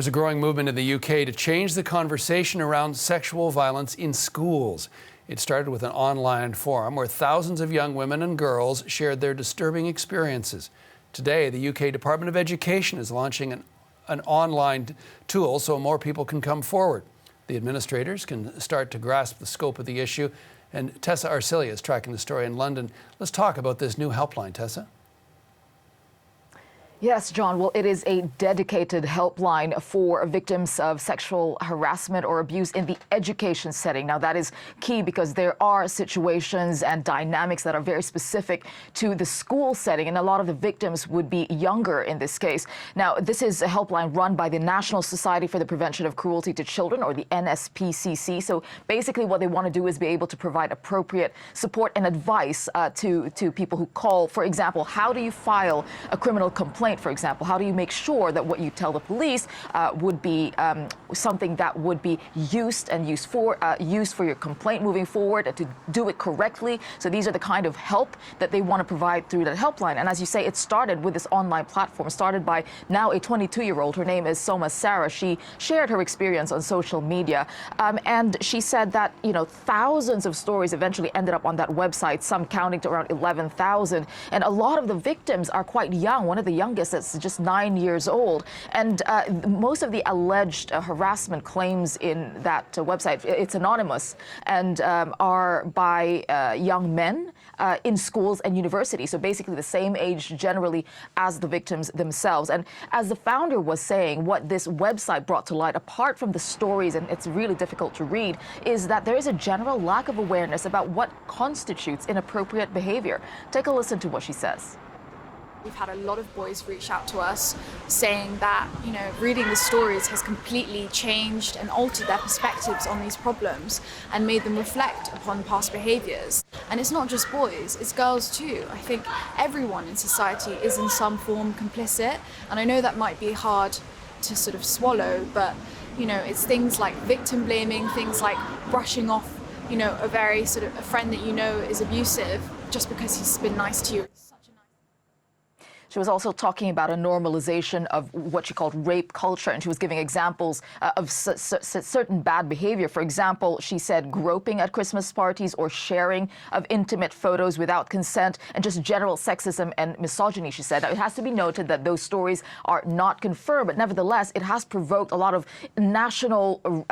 There's a growing movement in the UK to change the conversation around sexual violence in schools. It started with an online forum where thousands of young women and girls shared their disturbing experiences. Today, the UK Department of Education is launching an online tool so more people can come forward. The administrators can start to grasp the scope of the issue. And Tessa Arcilia is tracking the story in London. Let's talk about this new helpline, Tessa. Yes, John. Well, it is a dedicated helpline for victims of sexual harassment or abuse in the education setting. Now, that is key because there are situations and dynamics that are very specific to the school setting, and a lot of the victims would be younger in this case. Now, this is a helpline run by the National Society for the Prevention of Cruelty to Children, or the NSPCC. So basically what they want to do is be able to provide appropriate support and advice to people who call. For example, how do you file a criminal complaint? For example, how do you make sure that what you tell the police would be something that would be used for your complaint moving forward, and to do it correctly? So these are the kind of help that they want to provide through that helpline. And as you say, it started with this online platform, started by now a 22-year-old. Her name is Soma Sarah. She shared her experience on social media, and she said that, you know, thousands of stories eventually ended up on that website, some counting to around 11,000. And a lot of the victims are quite young. One of the youngest that's just 9 years old. And most of the alleged harassment claims in that website, it's anonymous, and are by young men in schools and universities. So basically the same age generally as the victims themselves. And as the founder was saying, what this website brought to light, apart from the stories, and it's really difficult to read, is that there is a general lack of awareness about what constitutes inappropriate behavior. Take a listen to what she says. We've had a lot of boys reach out to us saying that, you know, reading the stories has completely changed and altered their perspectives on these problems and made them reflect upon past behaviours. And it's not just boys, it's girls too. I think everyone in society is in some form complicit, and I know that might be hard to sort of swallow, but, you know, it's things like victim blaming, things like brushing off, you know, a friend that you know is abusive just because he's been nice to you. She was also talking about a normalization of what she called rape culture, and she was giving examples of certain bad behavior. For example, she said groping at Christmas parties or sharing of intimate photos without consent, and just general sexism and misogyny, she said. Now, it has to be noted that those stories are not confirmed, but nevertheless, it has provoked a lot of national,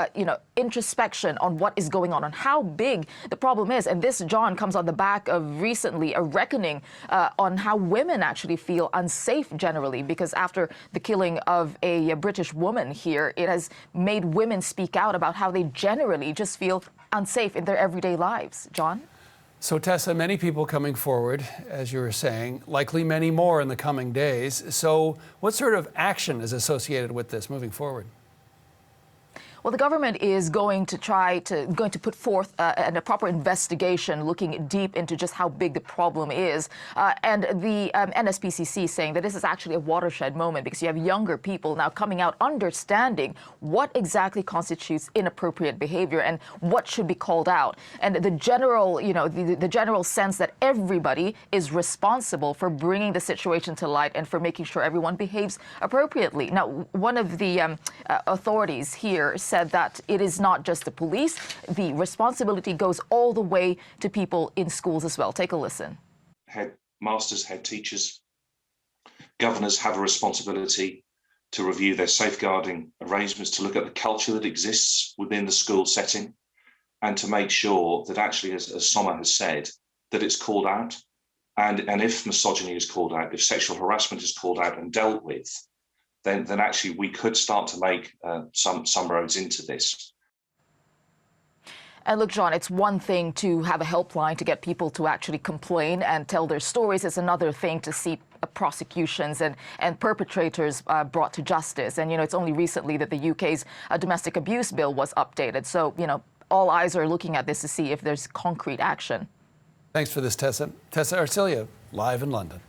introspection on what is going on and how big the problem is. And this, John, comes on the back of recently a reckoning on how women actually feel unsafe generally, because after the killing of a British woman here, it has made women speak out about how they generally just feel unsafe in their everyday lives. John? So, Tessa, many people coming forward, as you were saying, likely many more in the coming days. So what sort of action is associated with this moving forward? Well, the government is going to put forth a proper investigation looking deep into just how big the problem is. And the NSPCC is saying that this is actually a watershed moment because you have younger people now coming out understanding what exactly constitutes inappropriate behavior and what should be called out. And the general, the general sense that everybody is responsible for bringing the situation to light and for making sure everyone behaves appropriately. Now, one of the authorities here said that it is not just the police. The responsibility goes all the way to people in schools as well. Take a listen. Headmasters, head teachers, governors have a responsibility to review their safeguarding arrangements, to look at the culture that exists within the school setting, and to make sure that actually, as Soma has said, that it's called out. And if misogyny is called out, if sexual harassment is called out and dealt with, then actually we could start to make some roads into this. And look, John, it's one thing to have a helpline to get people to actually complain and tell their stories. It's another thing to see prosecutions and perpetrators brought to justice. And, it's only recently that the UK's domestic abuse bill was updated. So, all eyes are looking at this to see if there's concrete action. Thanks for this, Tessa. Tessa Arcilia, live in London.